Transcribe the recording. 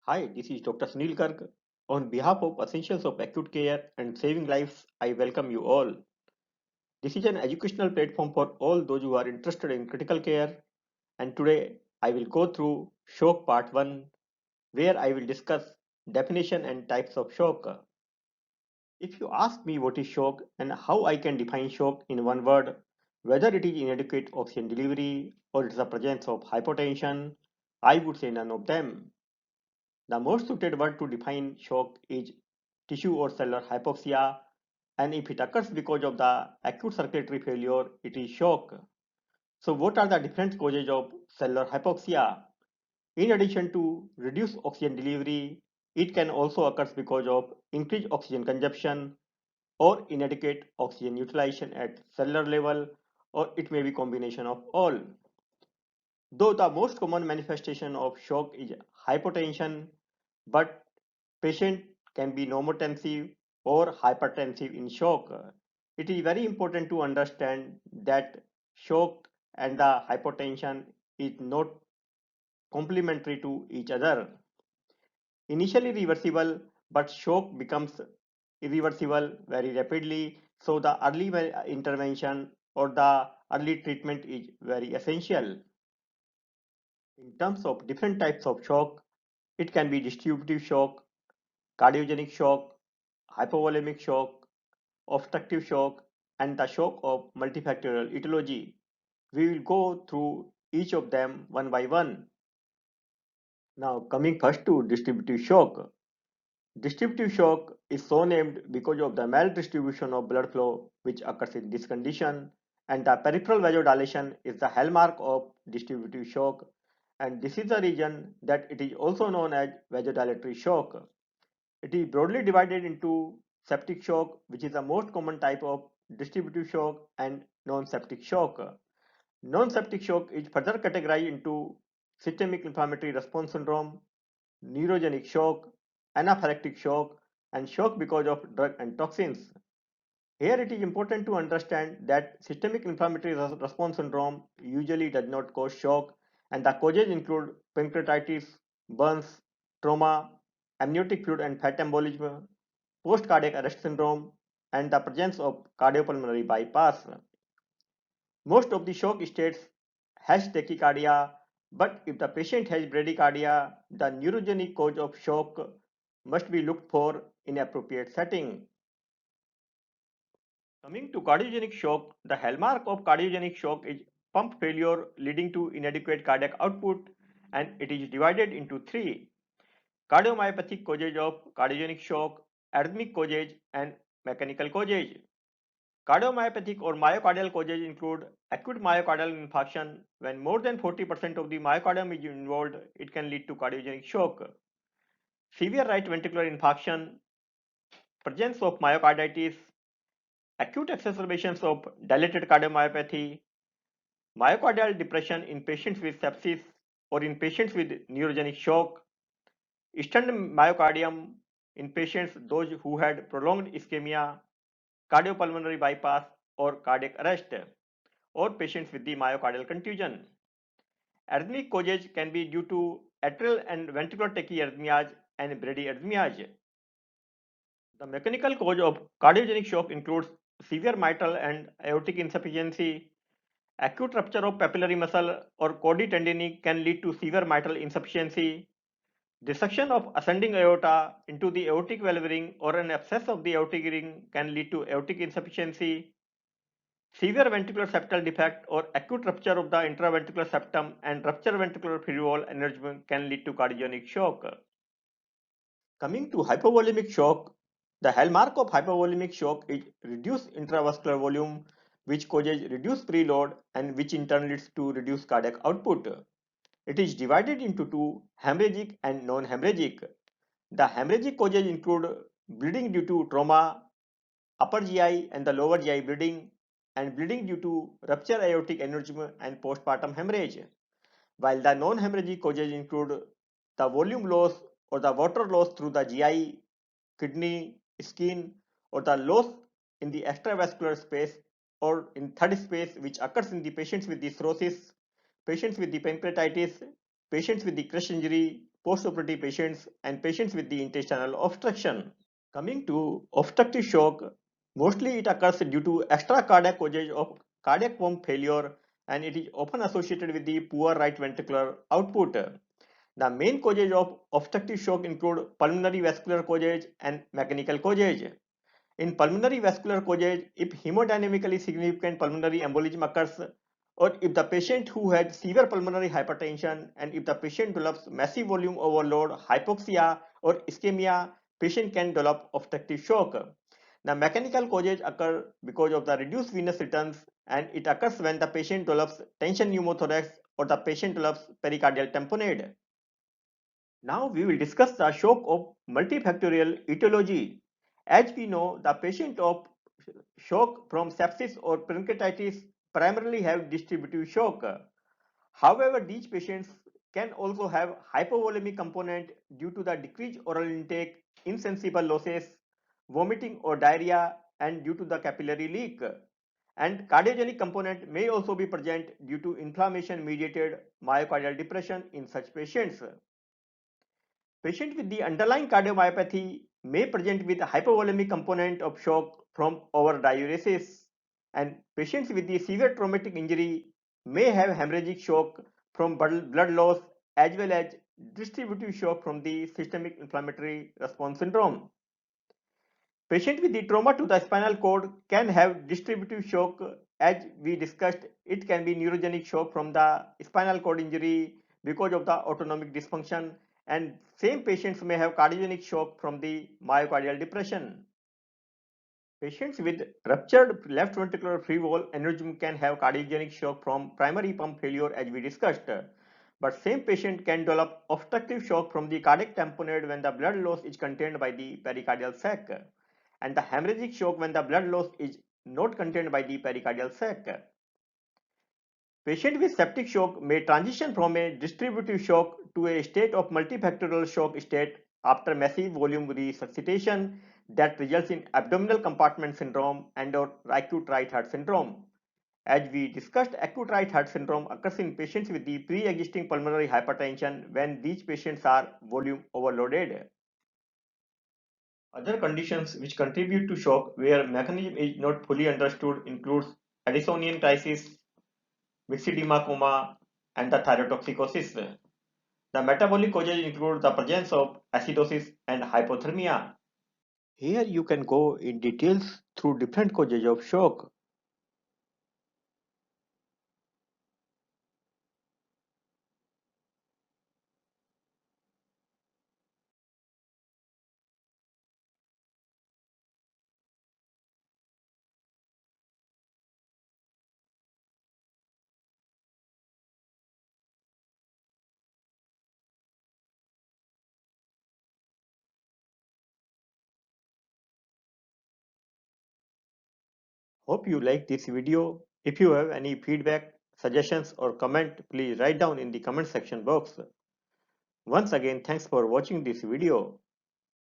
Hi, this is Dr. Sunil Garg. On behalf of Essentials of Acute Care and Saving Lives, I welcome you all. This is an educational platform for all those who are interested in critical care, and today I will go through shock part 1, where I will discuss definition and types of shock. If you ask me what is shock and how I can define shock in one word, whether it is inadequate oxygen delivery or it is the presence of hypotension, I would say none of them. The most suited word to define shock is tissue or cellular hypoxia, and if it occurs because of the acute circulatory failure, it is shock. So, what are the different causes of cellular hypoxia? In addition to reduced oxygen delivery, it can also occur because of increased oxygen consumption or inadequate oxygen utilization at cellular level, or it may be combination of all. Though the most common manifestation of shock is hypotension, but patient can be normotensive or hypertensive in shock. It is very important to understand that shock and the hypotension is not complementary to each other. Initially reversible, but shock becomes irreversible very rapidly. So the early intervention or the early treatment is very essential. In terms of different types of shock, it can be distributive shock, cardiogenic shock, hypovolemic shock, obstructive shock, and the shock of multifactorial etiology. We will go through each of them one by one. Now, coming first to distributive shock. Distributive shock is so named because of the maldistribution of blood flow which occurs in this condition, and the peripheral vasodilation is the hallmark of distributive shock, and this is the reason that it is also known as vasodilatory shock. It is broadly divided into septic shock, which is the most common type of distributive shock, and non-septic shock. Non-septic shock is further categorized into systemic inflammatory response syndrome, neurogenic shock, anaphylactic shock, and shock because of drug and toxins. Here it is important to understand that systemic inflammatory response syndrome usually does not cause shock, and the causes include pancreatitis, burns, trauma, amniotic fluid and fat embolism, post-cardiac arrest syndrome, and the presence of cardiopulmonary bypass. Most of the shock states has tachycardia, but if the patient has bradycardia, the neurogenic cause of shock must be looked for in appropriate setting. Coming to cardiogenic shock, the hallmark of cardiogenic shock is pump failure leading to inadequate cardiac output, and it is divided into three: cardiomyopathic causes of cardiogenic shock, arrhythmic causes, and mechanical causes. Cardiomyopathic or myocardial causes include acute myocardial infarction. When more than 40% of the myocardium is involved, it can lead to cardiogenic shock. Severe right ventricular infarction, presence of myocarditis, acute exacerbations of dilated cardiomyopathy, myocardial depression in patients with sepsis or in patients with neurogenic shock, stunned myocardium in patients those who had prolonged ischemia, cardiopulmonary bypass or cardiac arrest, or patients with the myocardial contusion. Arrhythmic causes can be due to atrial and ventricular tachyarrhythmias and bradyarrhythmias. The mechanical cause of cardiogenic shock includes severe mitral and aortic insufficiency. Acute rupture of papillary muscle or chordae tendineae can lead to severe mitral insufficiency. Dissection of ascending aorta into the aortic valve ring or an abscess of the aortic ring can lead to aortic insufficiency. Severe ventricular septal defect or acute rupture of the intraventricular septum and rupture ventricular free wall aneurysm can lead to cardiogenic shock. Coming to hypovolemic shock, the hallmark of hypovolemic shock is reduced intravascular volume, which causes reduced preload and which in turn leads to reduced cardiac output. It is divided into two: hemorrhagic and non-hemorrhagic. The hemorrhagic causes include bleeding due to trauma, upper GI and the lower GI bleeding, and bleeding due to rupture aortic aneurysm and postpartum hemorrhage, while the non-hemorrhagic causes include the volume loss or the water loss through the GI, kidney, skin, or the loss in the extravascular space or in third space, which occurs in the patients with the cirrhosis, patients with the pancreatitis, patients with the crush injury, post-operative patients and patients with the intestinal obstruction. Coming to obstructive shock, mostly it occurs due to extracardiac causage of cardiac pump failure, and it is often associated with the poor right ventricular output. The main causes of obstructive shock include pulmonary vascular causes and mechanical causes. In pulmonary vascular causes, if hemodynamically significant pulmonary embolism occurs, or if the patient who had severe pulmonary hypertension, and if the patient develops massive volume overload, hypoxia, or ischemia, patient can develop obstructive shock. The mechanical causes occur because of the reduced venous returns, and it occurs when the patient develops tension pneumothorax or the patient develops pericardial tamponade. Now we will discuss the shock of multifactorial etiology. As we know, the patient of shock from sepsis or pancreatitis primarily have distributive shock. However, these patients can also have hypovolemic component due to the decreased oral intake, insensible losses, vomiting or diarrhea, and due to the capillary leak. And cardiogenic component may also be present due to inflammation mediated myocardial depression in such patients. Patients with the underlying cardiomyopathy may present with a hypovolemic component of shock from overdiuresis, and patients with the severe traumatic injury may have hemorrhagic shock from blood loss as well as distributive shock from the systemic inflammatory response syndrome. Patients with the trauma to the spinal cord can have distributive shock. As we discussed, it can be neurogenic shock from the spinal cord injury because of the autonomic dysfunction, and same patients may have cardiogenic shock from the myocardial depression. Patients with ruptured left ventricular free wall aneurysm can have cardiogenic shock from primary pump failure as we discussed. But same patient can develop obstructive shock from the cardiac tamponade when the blood loss is contained by the pericardial sac, and the hemorrhagic shock when the blood loss is not contained by the pericardial sac. Patient with septic shock may transition from a distributive shock to a state of multifactorial shock state after massive volume resuscitation that results in abdominal compartment syndrome and or acute right heart syndrome. As we discussed, acute right heart syndrome occurs in patients with the pre-existing pulmonary hypertension when these patients are volume overloaded. Other conditions which contribute to shock where mechanism is not fully understood includes Addisonian crisis, myxedema coma, and the thyrotoxicosis. The metabolic causes include the presence of acidosis and hypothermia. Here you can go in details through different causes of shock. Hope you like this video. If you have any feedback, suggestions or comment, please write down in the comment section box. Once again, thanks for watching this video.